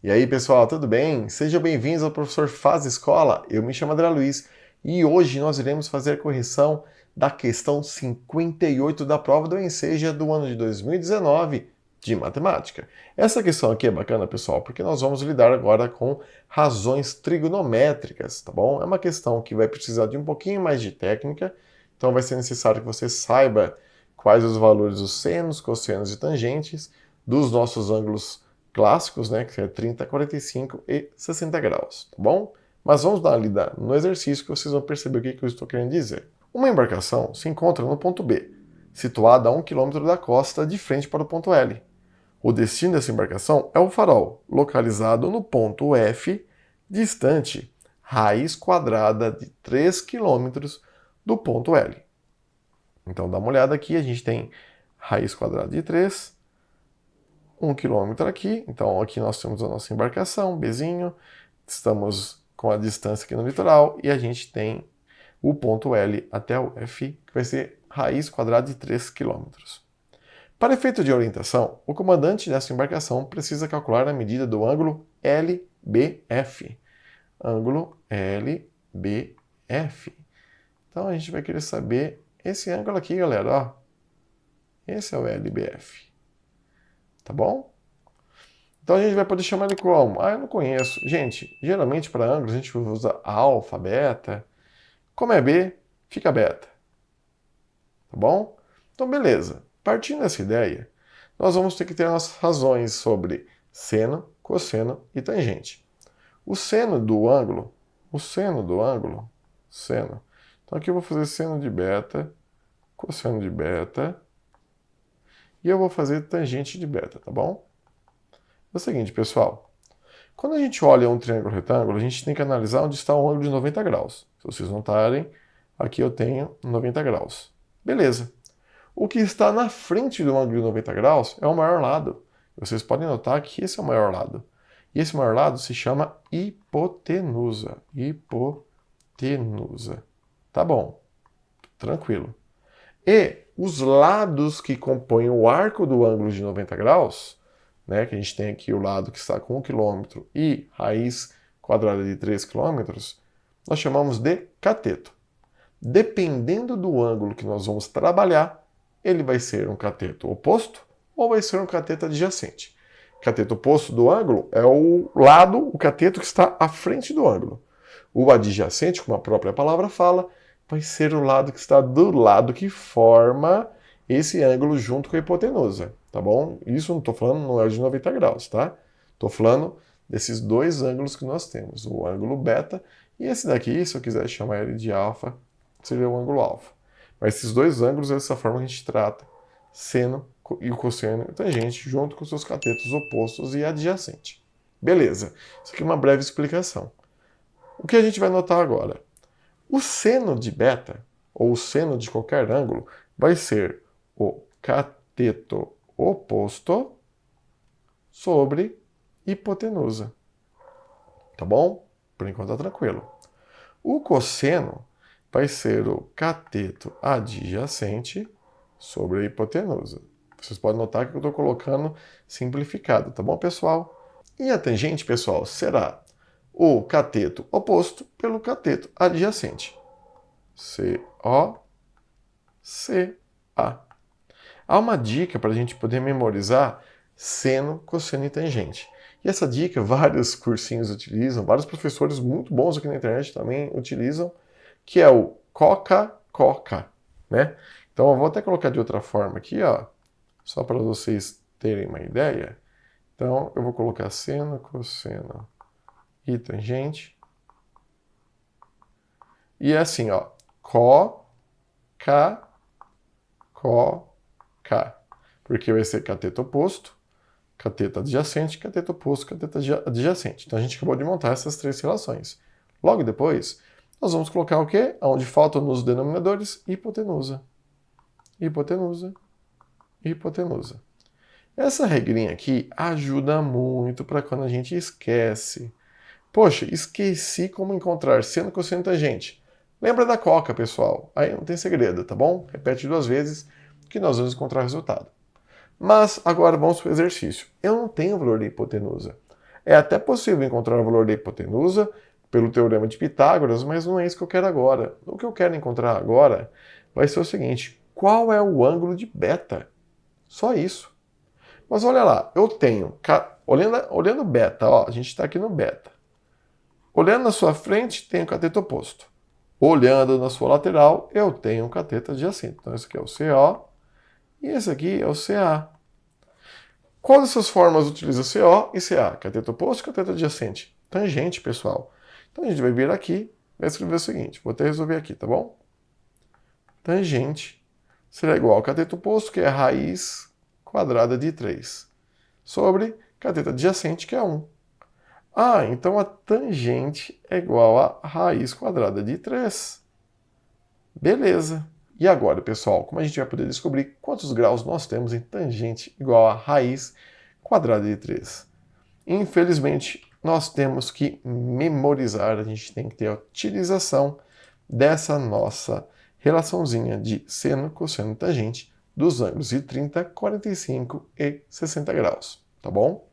E aí, pessoal, tudo bem? Sejam bem-vindos ao Professor Faz Escola. Eu me chamo André Luiz e hoje nós iremos fazer a correção da questão 58 da prova do Enseja do ano de 2019 de matemática. Essa questão aqui é bacana, pessoal, porque nós vamos lidar agora com razões trigonométricas, tá bom? É uma questão que vai precisar de um pouquinho mais de técnica, então vai ser necessário que você saiba quais os valores dos senos, cossenos e tangentes dos nossos ângulos clássicos, né, que é 30, 45 e 60 graus, tá bom? Mas vamos dar uma lida no exercício que vocês vão perceber o que eu estou querendo dizer. Uma embarcação se encontra no ponto B, situada a 1 km da costa de frente para o ponto L. O destino dessa embarcação é o farol, localizado no ponto F, distante raiz quadrada de 3 km do ponto L. Então dá uma olhada aqui, a gente tem raiz quadrada de 3, 1 km aqui, então aqui nós temos a nossa embarcação, Bzinho, estamos com a distância aqui no litoral e a gente tem o ponto L até o F, que vai ser raiz quadrada de 3 km. Para efeito de orientação, o comandante dessa embarcação precisa calcular a medida do ângulo LBF. Ângulo LBF. Então a gente vai querer saber esse ângulo aqui, galera, ó. Esse é o LBF. Tá bom? Então a gente vai poder chamar ele como? Ah, eu não conheço. Gente, geralmente para ângulos a gente usa alfa, beta. Como é B, fica beta. Tá bom? Então beleza. Partindo dessa ideia, nós vamos ter que ter nossas razões sobre seno, cosseno e tangente. O seno do ângulo, seno. Então aqui eu vou fazer seno de beta, cosseno de beta, e eu vou fazer tangente de beta, tá bom? É o seguinte, pessoal. Quando a gente olha um triângulo retângulo, a gente tem que analisar onde está o ângulo de 90 graus. Se vocês notarem, aqui eu tenho 90 graus. Beleza. O que está na frente do ângulo de 90 graus é o maior lado. Vocês podem notar que esse é o maior lado. E esse maior lado se chama hipotenusa. Hipotenusa. Tá bom. Tranquilo. E os lados que compõem o arco do ângulo de 90 graus, né, que a gente tem aqui o lado que está com 1 km e raiz quadrada de 3 km, nós chamamos de cateto. Dependendo do ângulo que nós vamos trabalhar, ele vai ser um cateto oposto ou vai ser um cateto adjacente. Cateto oposto do ângulo é o lado, o cateto que está à frente do ângulo. O adjacente, como a própria palavra fala, vai ser o lado que está do lado que forma esse ângulo junto com a hipotenusa, tá bom? Isso não estou falando, não é de 90 graus, tá? Estou falando desses dois ângulos que nós temos, o ângulo beta e esse daqui, se eu quiser chamar ele de alfa, seria o ângulo alfa. Mas esses dois ângulos, dessa forma a gente trata seno e o cosseno e tangente junto com seus catetos opostos e adjacente. Beleza, isso aqui é uma breve explicação. O que a gente vai notar agora? O seno de beta, ou o seno de qualquer ângulo, vai ser o cateto oposto sobre hipotenusa. Tá bom? Por enquanto tá tranquilo. O cosseno vai ser o cateto adjacente sobre a hipotenusa. Vocês podem notar que eu estou colocando simplificado, tá bom, pessoal? E a tangente, pessoal, será o cateto oposto pelo cateto adjacente. C-O-C-A. Há uma dica para a gente poder memorizar seno, cosseno e tangente. E essa dica vários cursinhos utilizam, vários professores muito bons aqui na internet também utilizam, que é o coca-coca, né? Então eu vou até colocar de outra forma aqui, ó, só para vocês terem uma ideia. Então eu vou colocar seno, cosseno e tangente. E é assim, ó, coca, coca, porque vai ser cateto oposto, cateto adjacente, cateto oposto, cateto adjacente. Então a gente acabou de montar essas três relações. Logo depois, nós vamos colocar o quê? Onde faltam nos denominadores, hipotenusa. Hipotenusa, hipotenusa. Essa regrinha aqui ajuda muito para quando a gente esquece. Poxa, esqueci como encontrar seno, cosseno e tangente. Lembra da coca, pessoal. Aí não tem segredo, tá bom? Repete 2 vezes que nós vamos encontrar o resultado. Mas agora vamos para o exercício. Eu não tenho valor de hipotenusa. É até possível encontrar o valor da hipotenusa pelo teorema de Pitágoras, mas não é isso que eu quero agora. O que eu quero encontrar agora vai ser o seguinte: qual é o ângulo de beta? Só isso. Mas olha lá, eu tenho, olhando beta, ó, a gente está aqui no beta. Olhando na sua frente, tem o cateto oposto. Olhando na sua lateral, eu tenho um cateto adjacente. Então esse aqui é o CO e esse aqui é o CA. Qual dessas formas utiliza CO e CA? Cateto oposto e cateto adjacente? Tangente, pessoal. Então a gente vai vir aqui, vai escrever o seguinte, vou até resolver aqui, tá bom? Tangente será igual ao cateto oposto, que é a raiz quadrada de 3, sobre cateto adjacente, que é 1. Ah, então a tangente é igual a raiz quadrada de 3. Beleza. E agora, pessoal, como a gente vai poder descobrir quantos graus nós temos em tangente igual a raiz quadrada de 3? Infelizmente, nós temos que memorizar, a gente tem que ter a utilização dessa nossa relaçãozinha de seno, cosseno e tangente dos ângulos de 30, 45 e 60 graus, tá bom?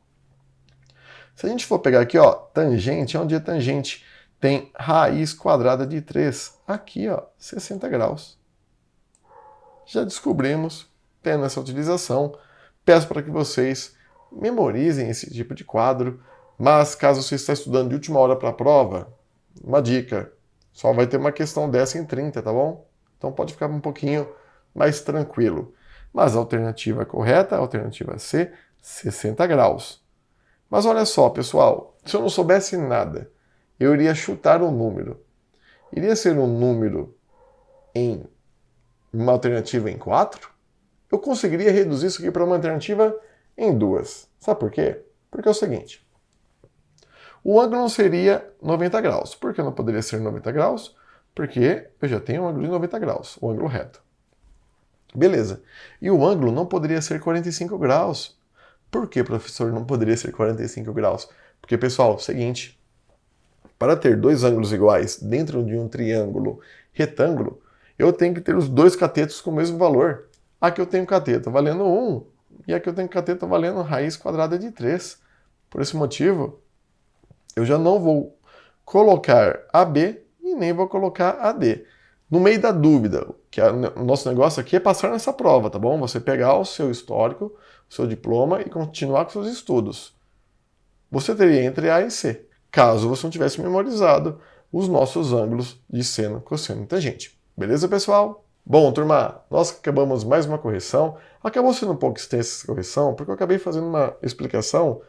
Se a gente for pegar aqui, ó, tangente, onde é tangente? Tem raiz quadrada de 3, aqui, ó, 60 graus. Já descobrimos, tendo essa utilização, peço para que vocês memorizem esse tipo de quadro, mas caso você está estudando de última hora para a prova, uma dica, só vai ter uma questão dessa em 30, tá bom? Então pode ficar um pouquinho mais tranquilo. Mas a alternativa correta, a alternativa C, 60 graus. Mas olha só, pessoal, se eu não soubesse nada, eu iria chutar um número. Iria ser um número em uma alternativa em 4? Eu conseguiria reduzir isso aqui para uma alternativa em 2. Sabe por quê? Porque é o seguinte. O ângulo não seria 90 graus. Por que não poderia ser 90 graus? Porque eu já tenho um ângulo de 90 graus, o ângulo reto. Beleza. E o ângulo não poderia ser 45 graus. Por que, professor, não poderia ser 45 graus? Porque, pessoal, é o seguinte. Para ter dois ângulos iguais dentro de um triângulo retângulo, eu tenho que ter os dois catetos com o mesmo valor. Aqui eu tenho cateto valendo 1 e aqui eu tenho cateto valendo raiz quadrada de 3. Por esse motivo, eu já não vou colocar AB e nem vou colocar AD. No meio da dúvida, que o nosso negócio aqui é passar nessa prova, tá bom? Você pegar o seu histórico, o seu diploma e continuar com seus estudos. Você teria entre A e C, caso você não tivesse memorizado os nossos ângulos de seno, cosseno e tangente. Beleza, pessoal? Bom, turma, nós acabamos mais uma correção. Acabou sendo um pouco extensa essa correção, porque eu acabei fazendo uma explicação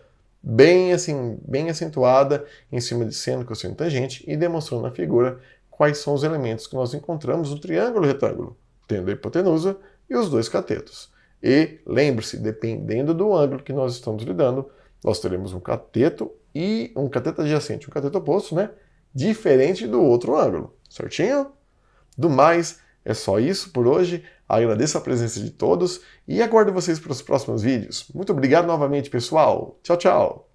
bem acentuada em cima de seno, cosseno e tangente e demonstrando na figura quais são os elementos que nós encontramos no triângulo retângulo, tendo a hipotenusa e os dois catetos. E lembre-se, dependendo do ângulo que nós estamos lidando, nós teremos um cateto e um cateto adjacente, um cateto oposto, né? Diferente do outro ângulo, certinho? Do mais, é só isso por hoje. Agradeço a presença de todos e aguardo vocês para os próximos vídeos. Muito obrigado novamente, pessoal. Tchau, tchau!